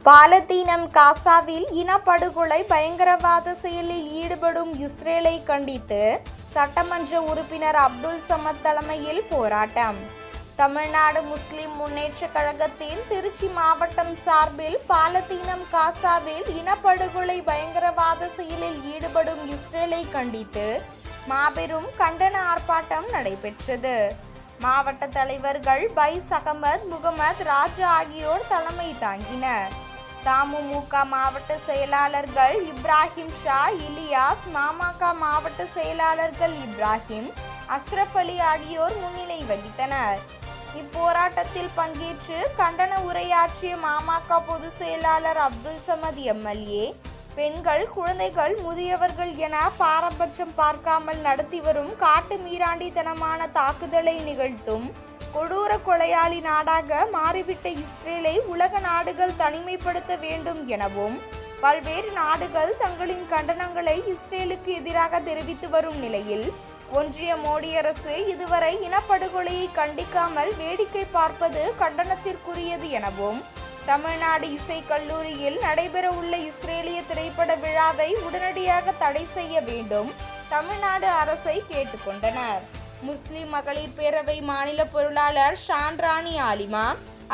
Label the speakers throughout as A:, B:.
A: பாலத்தீனம் காசாவில் இனப்படுகொலை பயங்கரவாத செயலில் ஈடுபடும் இஸ்ரேலை கண்டித்து சட்டமன்ற உறுப்பினர் அப்துல் சமத் தலைமையில் போராட்டம். தமிழ்நாடு முஸ்லிம் முன்னேற்ற கழகத்தின் திருச்சி மாவட்டம் சார்பில் பாலத்தீனம் காசாவில் இனப்படுகொலை பயங்கரவாத செயலில் ஈடுபடும் இஸ்ரேலை கண்டித்து மாபெரும் கண்டன ஆர்ப்பாட்டம் நடைபெற்றது. மாவட்ட தலைவர்கள் பைஸ் அகமது, முகமது ராஜா ஆகியோர் தலைமை தாங்கினர். தமுமுக மாவட்ட செயலாளர்கள் இப்ராஹிம் ஷா, இலியாஸ், மாமக மாவட்ட செயலாளர்கள் இப்ராஹிம், அஸ்ரப் அலி ஆகியோர் முன்னிலை வகித்தனர். இப்போராட்டத்தில் பங்கேற்று கண்டன உரையாற்றிய மாமக பொதுச் செயலாளர் அப்துல் சமத் எம்எல்ஏ, பெண்கள், குழந்தைகள், முதியவர்கள் என பாரபட்சம் பார்க்காமல் நடத்தி வரும் காட்டு மீராண்டித்தனமான தாக்குதலை நிகழ்த்தும் கொடூர கொலையாளி நாடாக மாறிவிட்ட இஸ்ரேலை உலக நாடுகள் தனிமைப்படுத்த வேண்டும் எனவும், பல்வேறு நாடுகள் தங்களின் கண்டனங்களை இஸ்ரேலுக்கு எதிராக தெரிவித்து வரும் நிலையில் ஒன்றிய மோடி அரசு இதுவரை இனப்படுகொலையை கண்டிக்காமல் வேடிக்கை பார்ப்பது கண்டனத்திற்குரியது எனவும், தமிழ்நாடு இசை கல்லூரியில் நடைபெற உள்ள இஸ்ரேலிய திரைப்பட விழாவை உடனடியாக தடை செய்ய வேண்டும் தமிழ்நாடு அரசை கேட்டுக்கொண்டனர். முஸ்லிம் மகளிர் பேரவை மாநில பொருளாளர் ஷான்ராணி ஆலிமா,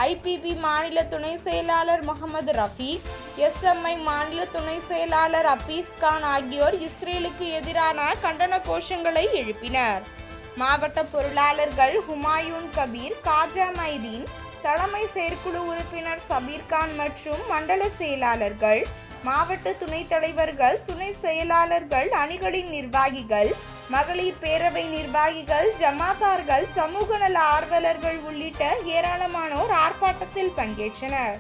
A: ஐபிபி மாநில துணை செயலாளர் முகமது ரஃபீக், எஸ்எம்ஐ மாநில துணை செயலாளர் அப்பீஸ் கான் ஆகியோர் இஸ்ரேலுக்கு எதிரான கண்டன கோஷங்களை எழுப்பினர். மாவட்ட பொருளாளர்கள் ஹுமாயூன் கபீர், காஜா மைதீன், தலைமை செயற்குழு உறுப்பினர் சபீர்கான் மற்றும் மண்டல செயலாளர்கள், மாவட்ட துணைத் தலைவர்கள், துணை செயலாளர்கள், அணிகளின் நிர்வாகிகள், மகளிர் பேரவை நிர்வாகிகள், ஜமாத்தார்கள், சமூக நல ஆர்வலர்கள் உள்ளிட்ட ஏராளமானோர் ஆர்ப்பாட்டத்தில் பங்கேற்றனர்.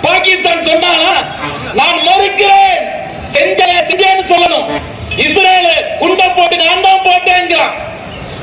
B: பாகிஸ்தான் சொன்னானா நான் மறுக்கிறேன், செஞ்சேன்னு சொல்லணும். இஸ்ரேல் குண்டை போட்டு நான் தான் போட்டேங்கிறான்.